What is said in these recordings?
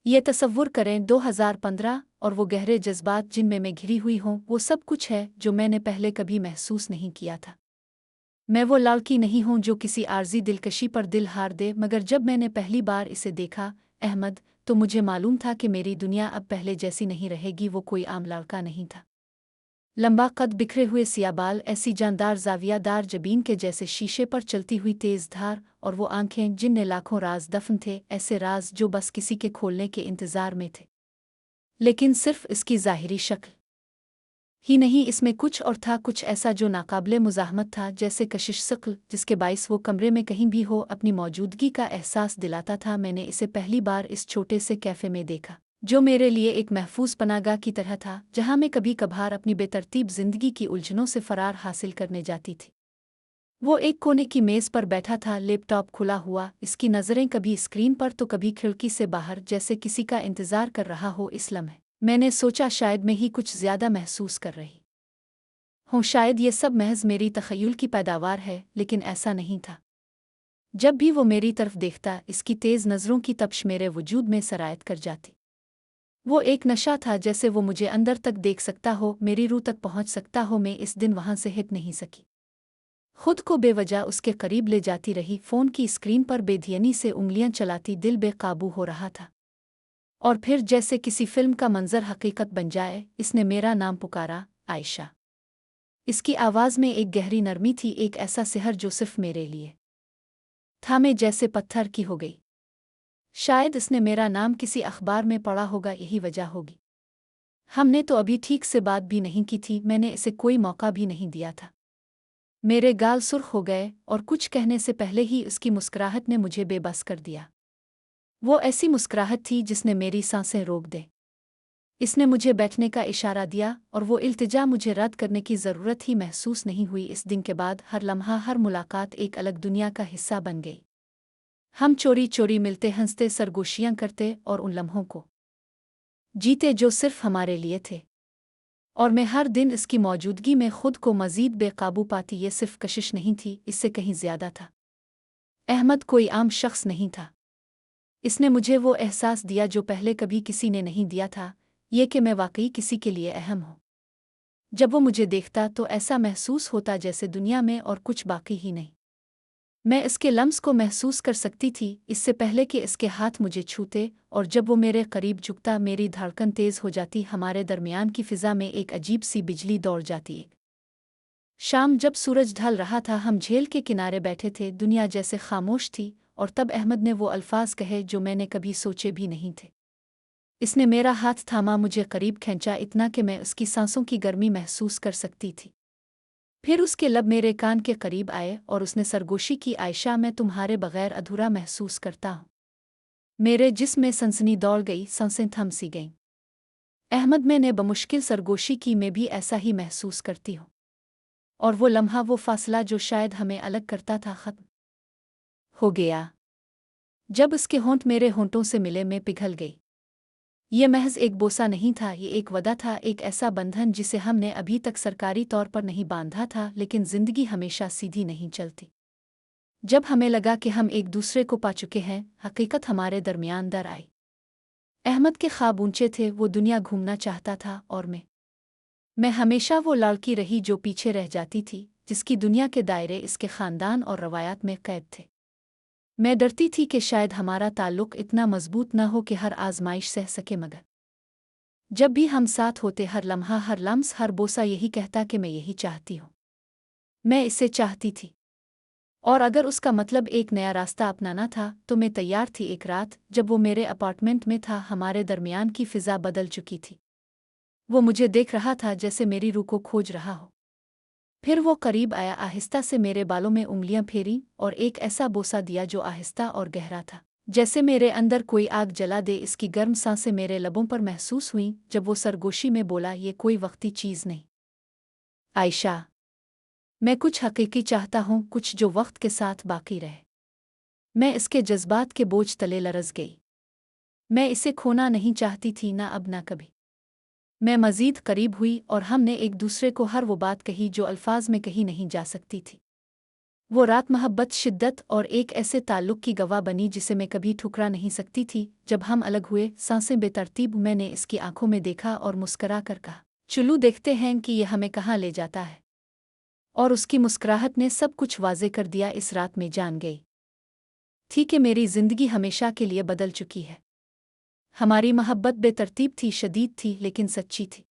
ये तसव्वुर करें 2015 और वो गहरे जज्बात जिनमें मैं घिरी हुई हूँ वो सब कुछ है जो मैंने पहले कभी महसूस नहीं किया था। मैं वो लड़की नहीं हूँ जो किसी आर्जी दिलकशी पर दिल हार दे, मगर जब मैंने पहली बार इसे देखा अहमद, तो मुझे मालूम था कि मेरी दुनिया अब पहले जैसी नहीं रहेगी। वो कोई आम लड़का नहीं था। लंबा कद, बिखरे हुए सिया बाल, ऐसी जानदार जावियादार जबीन के जैसे शीशे पर चलती हुई तेज धार, और वो आंखें जिनमें लाखों राज दफन थे, ऐसे राज जो बस किसी के खोलने के इंतजार में थे। लेकिन सिर्फ इसकी ज़ाहिरी शक्ल ही नहीं, इसमें कुछ और था, कुछ ऐसा जो नाकाबिले मुज़ाहमत था, जैसे कशिश शक्ल जिसके बाइस वो कमरे में कहीं भी हो अपनी मौजूदगी का एहसास दिलाता था। मैंने इसे पहली बार इस छोटे से कैफ़े में देखा, जो मेरे लिए एक महफूज पनाहगाह की तरह था, जहाँ मैं कभी कभार अपनी बेतरतीब जिंदगी की उलझनों से फरार हासिल करने जाती थी। वो एक कोने की मेज़ पर बैठा था, लैपटॉप खुला हुआ, इसकी नज़रें कभी स्क्रीन पर तो कभी खिड़की से बाहर, जैसे किसी का इंतज़ार कर रहा हो। इस लम्हे मैंने सोचा शायद मैं ही कुछ ज़्यादा महसूस कर रही हूँ, शायद ये सब महज मेरी तख़य्युल की पैदावार है, लेकिन ऐसा नहीं था। जब भी वो मेरी तरफ देखता, इसकी तेज़ नज़रों की तपश मेरे वजूद में सरायत कर जाती। वो एक नशा था, जैसे वो मुझे अंदर तक देख सकता हो, मेरी रूह तक पहुंच सकता हो। मैं इस दिन वहां से हिट नहीं सकी, खुद को बेवजह उसके करीब ले जाती रही, फ़ोन की स्क्रीन पर बेधियनी से उंगलियां चलाती, दिल बेकाबू हो रहा था। और फिर जैसे किसी फिल्म का मंजर हकीकत बन जाए, इसने मेरा नाम पुकारा, आयशा। इसकी आवाज़ में एक गहरी नरमी थी, एक ऐसा सिहर जो सिर्फ मेरे लिए था। मैं जैसे पत्थर की हो गई। शायद इसने मेरा नाम किसी अखबार में पढ़ा होगा, यही वजह होगी। हमने तो अभी ठीक से बात भी नहीं की थी, मैंने इसे कोई मौका भी नहीं दिया था। मेरे गाल सुर्ख हो गए, और कुछ कहने से पहले ही उसकी मुस्कुराहट ने मुझे बेबस कर दिया। वो ऐसी मुस्कुराहट थी जिसने मेरी सांसें रोक दे। इसने मुझे बैठने का इशारा दिया, और वो इल्तिजा मुझे रद्द करने की ज़रूरत ही महसूस नहीं हुई। इस दिन के बाद हर लम्हा, हर मुलाकात एक अलग दुनिया का हिस्सा बन गई। हम चोरी चोरी मिलते, हंसते, सरगोशियां करते, और उन लम्हों को जीते जो सिर्फ हमारे लिए थे। और मैं हर दिन इसकी मौजूदगी में खुद को मज़ीद बेकाबू पाती। ये सिर्फ कशिश नहीं थी, इससे कहीं ज़्यादा था। अहमद कोई आम शख्स नहीं था। इसने मुझे वो एहसास दिया जो पहले कभी किसी ने नहीं दिया था, ये कि मैं वाकई किसी के लिए अहम हूँ। जब वो मुझे देखता तो ऐसा महसूस होता जैसे दुनिया में और कुछ बाकी ही नहीं। मैं इसके लम्स को महसूस कर सकती थी, इससे पहले कि इसके हाथ मुझे छूते, और जब वो मेरे करीब झुकता, मेरी धड़कन तेज़ हो जाती, हमारे दरमियान की फ़िज़ा में एक अजीब सी बिजली दौड़ जाती। शाम जब सूरज ढल रहा था, हम झील के किनारे बैठे थे, दुनिया जैसे खामोश थी, और तब अहमद ने वो अल्फाज कहे जो मैंने कभी सोचे भी नहीं थे। इसने मेरा हाथ थामा, मुझे करीब खींचा, इतना कि मैं उसकी सांसों की गर्मी महसूस कर सकती थी। फिर उसके लब मेरे कान के करीब आए, और उसने सरगोशी की, आयशा, मैं तुम्हारे बगैर अधूरा महसूस करता हूँ। मेरे जिस्म में सनसनी दौड़ गई, सांसें थम सी गईं। अहमद, मैंने बमुश्किल सरगोशी की, मैं भी ऐसा ही महसूस करती हूँ। और वो लम्हा, वो फासला जो शायद हमें अलग करता था, खत्म हो गया। जब उसके होंठ मेरे होंठों से मिले, मैं पिघल गई। ये महज एक बोसा नहीं था, ये एक वदा था, एक ऐसा बंधन जिसे हमने अभी तक सरकारी तौर पर नहीं बांधा था, लेकिन जिंदगी हमेशा सीधी नहीं चलती। जब हमें लगा कि हम एक दूसरे को पा चुके हैं, हकीकत हमारे दरमियान दर आई। अहमद के ख्वाब ऊंचे थे, वो दुनिया घूमना चाहता था, और मैं हमेशा वो लड़की रही जो पीछे रह जाती थी, जिसकी दुनिया के दायरे इसके ख़ानदान और रवायात में कैद थे। मैं डरती थी कि शायद हमारा ताल्लुक इतना मजबूत न हो कि हर आजमाइश सह सके, मगर जब भी हम साथ होते, हर लम्हा, हर लम्स, हर बोसा यही कहता कि मैं यही चाहती हूँ। मैं इसे चाहती थी। और अगर उसका मतलब एक नया रास्ता अपनाना था, तो मैं तैयार थी। एक रात जब वो मेरे अपार्टमेंट में था, हमारे दरमियान की फ़िज़ा बदल चुकी थी। वो मुझे देख रहा था जैसे मेरी रूह को खोज रहा हो। फिर वो करीब आया, आहिस्ता से मेरे बालों में उंगलियां फेरी, और एक ऐसा बोसा दिया जो आहिस्ता और गहरा था, जैसे मेरे अंदर कोई आग जला दे। इसकी गर्म सांसें मेरे लबों पर महसूस हुईं जब वो सरगोशी में बोला, ये कोई वक्ती चीज़ नहीं आयशा, मैं कुछ हकीकी चाहता हूँ, कुछ जो वक्त के साथ बाकी रहे। मैं इसके जज्बात के बोझ तले लरज़ गई। मैं इसे खोना नहीं चाहती थी, ना अब ना कभी। मैं मज़ीद करीब हुई, और हमने एक दूसरे को हर वो बात कही जो अल्फाज में कही नहीं जा सकती थी। वो रात मोहब्बत, शिद्दत और एक ऐसे ताल्लुक की गवाह बनी जिसे मैं कभी ठुकरा नहीं सकती थी। जब हम अलग हुए, सांसें बेतरतीब, मैंने इसकी आंखों में देखा और मुस्करा कर कहा, चलो देखते हैं कि ये हमें कहाँ ले जाता है। और उसकी मुस्कुराहट ने सब कुछ वाजे कर दिया। इस रात में जान गई थी कि मेरी जिंदगी हमेशा के लिए बदल चुकी है। हमारी मोहब्बत बेतरतीब थी, शदीद थी, लेकिन सच्ची थी।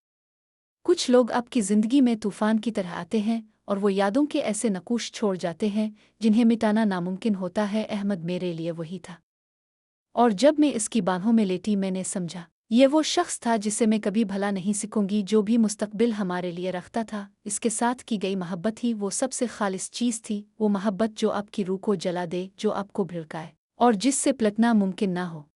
कुछ लोग आपकी जिंदगी में तूफान की तरह आते हैं और वो यादों के ऐसे नकूश छोड़ जाते हैं जिन्हें मिटाना नामुमकिन होता है। अहमद मेरे लिए वही था। और जब मैं इसकी बाहों में लेटी, मैंने समझा ये वो शख्स था जिसे मैं कभी भला नहीं सीखूंगी। जो भी मुस्तकबिल हमारे लिए रखता था, इसके साथ की गई मोहब्बत ही वो सबसे खालिस चीज़ थी। वो मोहब्बत जो आपकी रूह को जला दे, जो आपको भड़काए और जिससे पलटना मुमकिन ना हो।